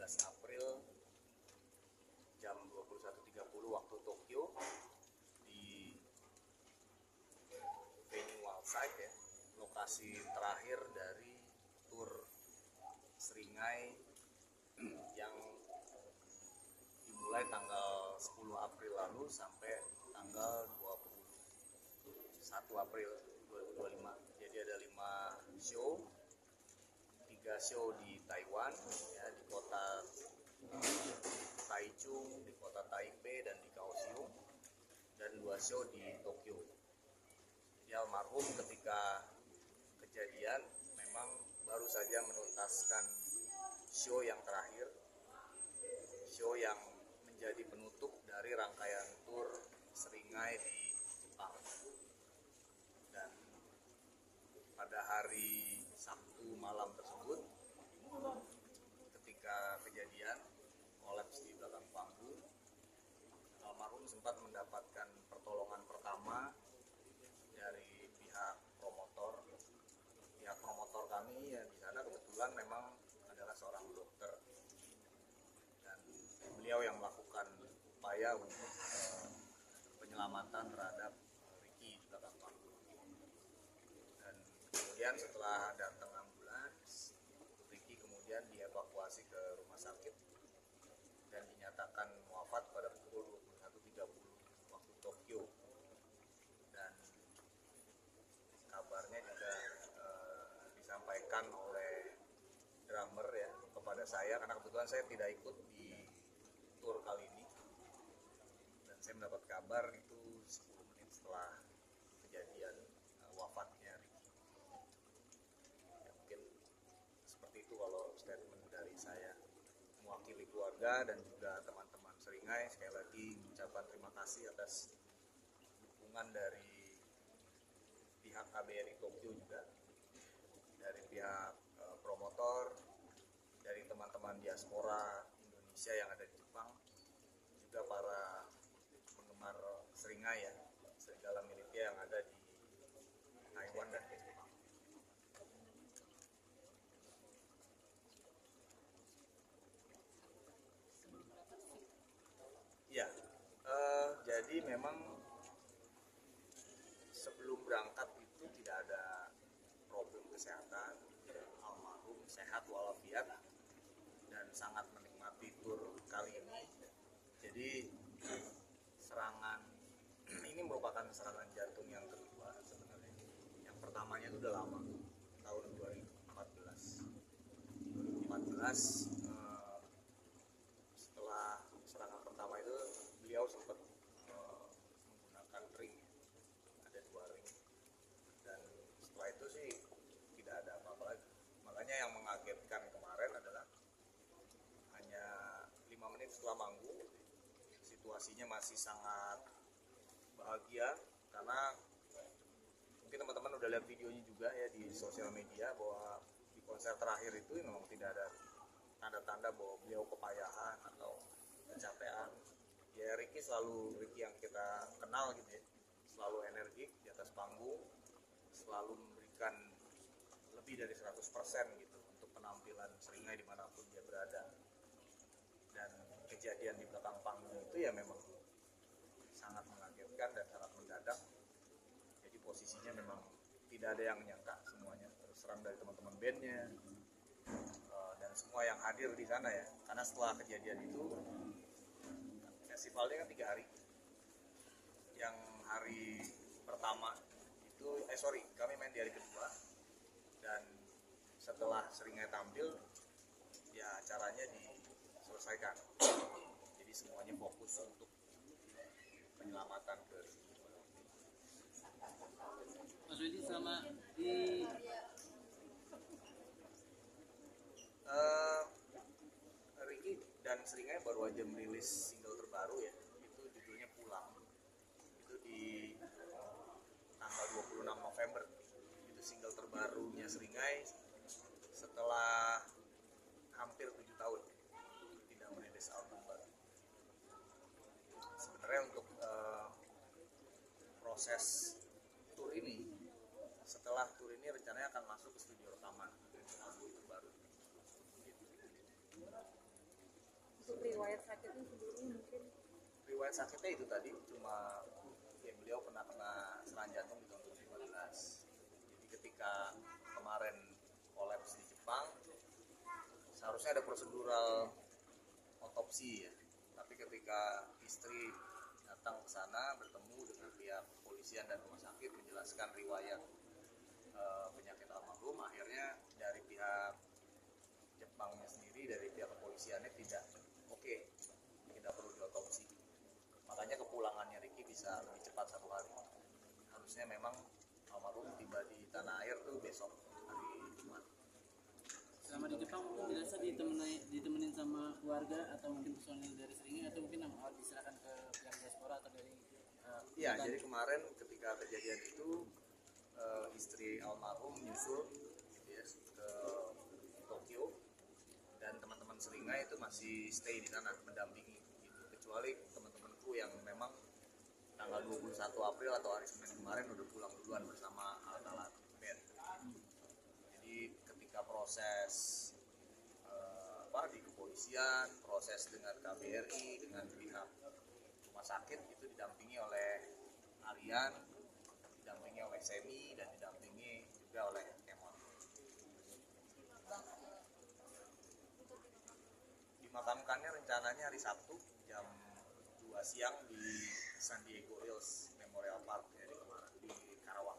April jam 21.30 waktu Tokyo di venue Wallside ya, lokasi terakhir dari tur Seringai yang dimulai tanggal 10 April lalu sampai tanggal 21 April 2025. Jadi ada 5 show, 3 show di Taiwan ya, di kota Taichung, di kota Taipei dan di Kaohsiung, dan 2 show di Tokyo. Jadi almarhum ketika kejadian memang baru saja menuntaskan show yang terakhir, show yang menjadi penutup dari rangkaian tur Seringai di Jepang. Dan pada hari Sabtu malam tersebut, ketika kejadian kolaps di belakang panggung, almarhum sempat mendapatkan pertolongan pertama dari pihak promotor. Pihak promotor kami ya di sana kebetulan memang adalah seorang dokter, dan beliau yang melakukan upaya untuk penyelamatan terhadap Ricky di belakang panggung. Dan kemudian setelah datang ambulans, Ricky kemudian dievakuasi ke rumah sakit dan dinyatakan wafat pada pukul 21.30 waktu Tokyo. Dan kabarnya juga disampaikan oleh drummer ya kepada saya, karena kebetulan saya tidak ikut di tour kali ini, dan saya mendapat kabar itu 10 menit setelah kejadian wafatnya Ricky. Ya, mungkin seperti itu kalau statement dari saya mewakili keluarga dan juga teman-teman Seringai. Sekali lagi mengucapkan terima kasih atas dukungan dari pihak KBRI Tokyo, juga dari pihak promotor, dari teman-teman diaspora Indonesia yang ada di Jepang, juga para penggemar Seringai ya, serigala miliknya yang ada di Taiwan dan di Jepang. Ya, jadi memang sebelum berangkat itu tidak ada problem kesehatan. Almarhum sehat walafiat dan sangat menikmati tur kali ini. Jadi serangan ini merupakan serangan jantung yang kedua sebenarnya. Yang pertamanya itu udah lama, tahun 2014. Setelah serangan pertama itu beliau sempat menggunakan ring, ada 2 ring, dan setelah itu sih tidak ada apa-apa lagi. Makanya yang mengagetkan kemarin adalah hanya 5 menit setelah manggung situasinya masih sangat bahagia, karena mungkin teman-teman udah lihat videonya juga ya di sosial media bahwa di konser terakhir itu memang tidak ada tanda-tanda bahwa beliau kepayahan atau kecapean. Ya Ricky yang kita kenal gitu ya, selalu energik di atas panggung, selalu memberikan lebih dari 100% gitu untuk penampilan Seringai dimanapun dia berada. Dan kejadian di belakang panggung itu ya memang sangat mengagetkan dan sangat mendadak. Jadi posisinya memang tidak ada yang nyangka, semuanya terus terang dari teman-teman bandnya dan semua yang hadir di sana ya. Karena setelah kejadian itu festivalnya kan 3 hari. Yang hari pertama itu kami main di hari kedua, dan setelah Seringai tampil ya acaranya diselesaikan. Jadi semuanya fokus untuk penyelamatan ke Mas Widi sama di Ricky dan Seringai baru aja merilis single terbaru ya, itu judulnya Pulang. Itu di tanggal 26 November. Itu single terbarunya Seringai setelah hampir 7 tahun tidak merilis album baru. Sebenarnya untuk proses tour ini, setelah tour ini rencananya akan masuk ke studio rekaman album terbaru. Untuk riwayat sakitnya sebelumnya mungkin Riwayat sakitnya itu tadi cuma ya beliau pernah kena serangan jantung di tahun 2015. Jadi ketika kemarin kolaps di Jepang, seharusnya ada prosedural otopsi ya. Tapi ketika istri datang ke sana bertemu dengan pihak kepolisian dan rumah sakit menjelaskan riwayat penyakit almarhum, akhirnya dari pihak Jepangnya sendiri, dari pihak kepolisiannya tidak oke, tidak perlu diotopsi. Makanya kepulangannya Ricky bisa lebih cepat 1 hari. Harusnya memang almarhum tiba di tanah air tuh besok hari Jumat. Selama di Jepang mungkin dirasa ditemenin sama keluarga atau mungkin personil dari Seringai, atau mungkin diserahkan ke pihak diaspora atau dari Iya, jadi kemarin ketika kejadian itu istri almarhum nyusul gitu ya, ke Tokyo, dan teman-teman Seringai itu masih stay di sana mendampingi gitu. Kecuali teman-temanku yang memang tanggal 21 April atau hari Senin kemarin udah pulang duluan bersama alat-alat band. Jadi ketika proses di kepolisian, proses dengan KBRI, dengan pihak rumah sakit itu didampingi oleh Aryan, didampingi oleh Semi, dan didampingi juga oleh Kemon. Dimakamkannya rencananya hari Sabtu jam 2 siang di San Diego Hills Memorial Park ya, di Karawang.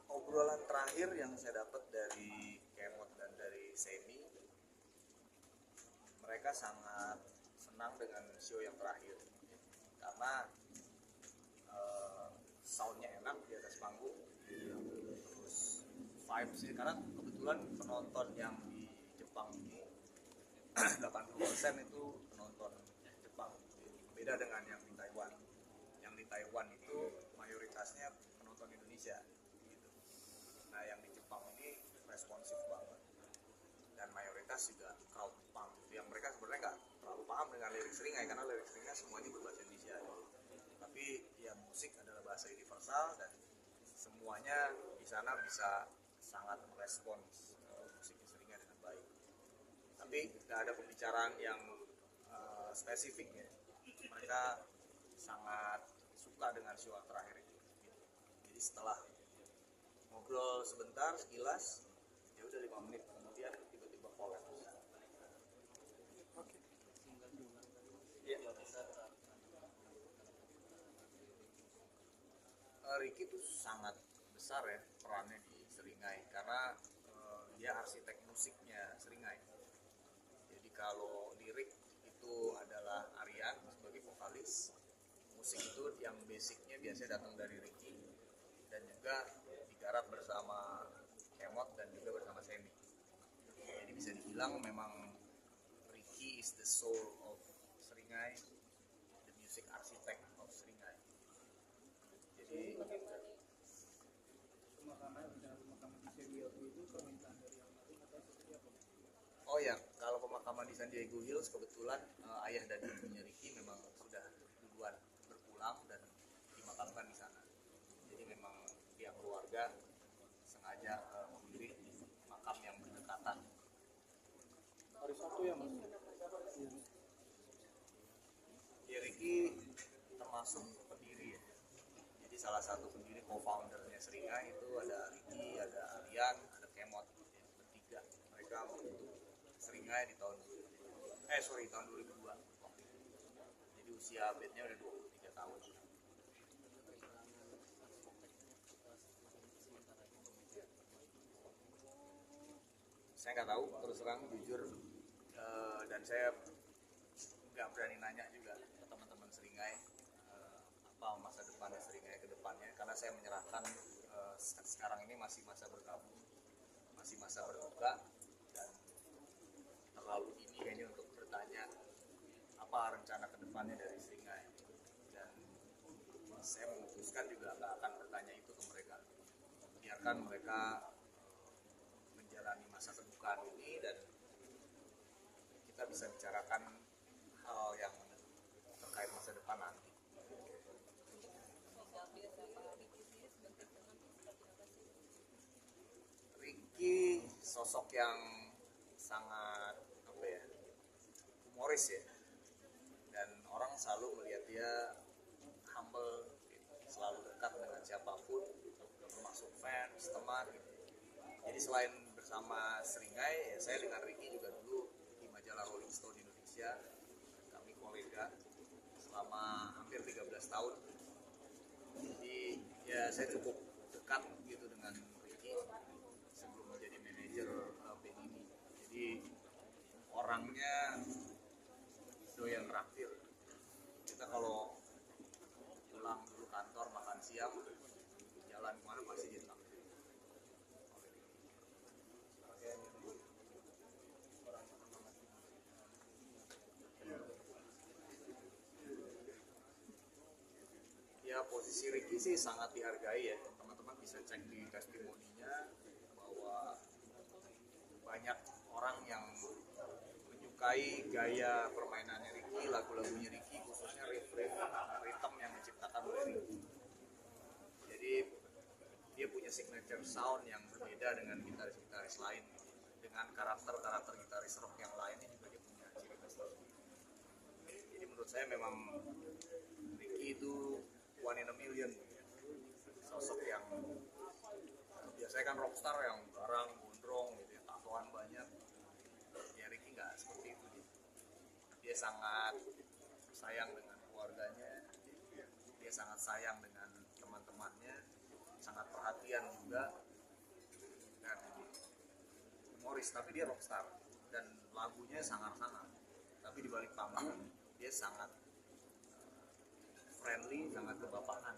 Obrolan terakhir yang saya dapat dari Kemot dan dari Semi, mereka sangat senang dengan show yang terakhir karena soundnya enak di atas panggung, terus vibes-nya, karena kebetulan penonton yang di Jepang ini 80% itu penonton Jepang, beda dengan yang di Taiwan. Yang di Taiwan itu mayoritasnya penonton Indonesia gitu. Nah yang di Jepang ini responsif banget, dan mayoritas juga crowd Jepang gitu, yang mereka sebenarnya nggak terlalu paham dengan lirik Seringai karena lirik Seringai semuanya berbahasa Indonesia, tapi ya musik adalah bahasa universal dan semuanya di sana bisa sangat merespons musik Seringai dengan baik. Tapi nggak ada pembicaraan yang spesifik ya, mereka sangat suka dengan show terakhir itu gitu. Jadi setelah ngobrol sebentar sekilas, ya udah 5 menit kemudian tiba-tiba collab. oke. Iya. Ricky tuh sangat besar ya perannya di Seringai karena dia arsitek musiknya Seringai. Jadi kalau lirik itu adalah Aryan sebagai vokalis, musik itu yang basicnya biasanya datang dari Ricky dan juga digarap bersama Kemot dan juga bersama Semi. Jadi bisa dibilang memang Ricky is the soul of Seringai, the music architect of Seringai. Jadi Pemakaman di San Diego itu permintaan dari almarhum atau seperti apa? oh ya, kalau pemakaman di San Diego Hills kebetulan ayah dan ibunya Ricky memang sudah duluan berpulang dan dimakamkan di sana. Jadi memang pihak keluarga sengaja memilih makam yang berdekatan. Hari Sabtu ya mas? Ya Ricky termasuk pendiri ya. Jadi salah satu pendiri co-foundernya Seringai itu ada Ricky, ada Aryan, ada Kemot, ya, bertiga. Mereka membentuk Seringai di tahun 2002. Jadi usia bandnya udah 23 tahun. Saya nggak tahu, terus terang jujur, dan saya nggak berani nanya juga ke teman-teman Seringai apa masa depannya Seringai ke depannya, karena saya menyerahkan sekarang ini masih masa bergabung, masih masa berduka, dan terlalu dini kayaknya untuk bertanya apa rencana ke depannya dari Seringai, dan saya memutuskan juga nggak akan bertanya itu ke mereka, biarkan mereka menjalani masa kedukaan ini dan kita bisa bicarakan hal yang terkait masa depan nanti. sosok yang sangat apa ya, humoris ya, dan orang selalu melihat dia humble gitu. Selalu dekat dengan siapapun termasuk fans, teman gitu. Jadi selain bersama Seringai, ya saya dengan Ricky juga dulu di majalah Rolling Stone Indonesia, kami kolega selama hampir 13 tahun. Jadi ya saya cukup dekat gitu dengan Ricky sebelum menjadi manajer band ini. Jadi orangnya doyan traktir. Kita kalau pulang dulu kantor makan siang, jalan kemana pasti dia traktir. Ya posisi Ricky sih sangat dihargai ya, teman-teman bisa cek di testimoninya bahwa banyak orang yang menyukai gaya permainannya Ricky, lagu-lagunya Ricky, khususnya rhythm yang diciptakan oleh Ricky. Jadi dia punya signature sound yang berbeda dengan gitaris-gitaris lain, dengan karakter-karakter gitaris rock yang lainnya juga dia punya ciri khas tersendiri. Jadi menurut saya memang Ricky itu one in a million, sosok yang biasanya kan rockstar yang garang, gondrong gitu ya, tatoan banyak. Ya Ricky nggak seperti itu dia sangat sayang dengan keluarganya, dia sangat sayang dengan teman-temannya, sangat perhatian juga, dan humoris, tapi dia rockstar dan lagunya sangar-sangar, tapi di balik panggung dia sangat friendly, sangat kebapakan.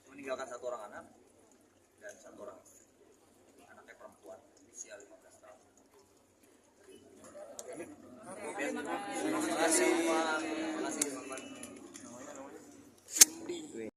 Meninggalkan satu orang anak dan satu orang anaknya perempuan usia 15 tahun. Terima kasih Pak.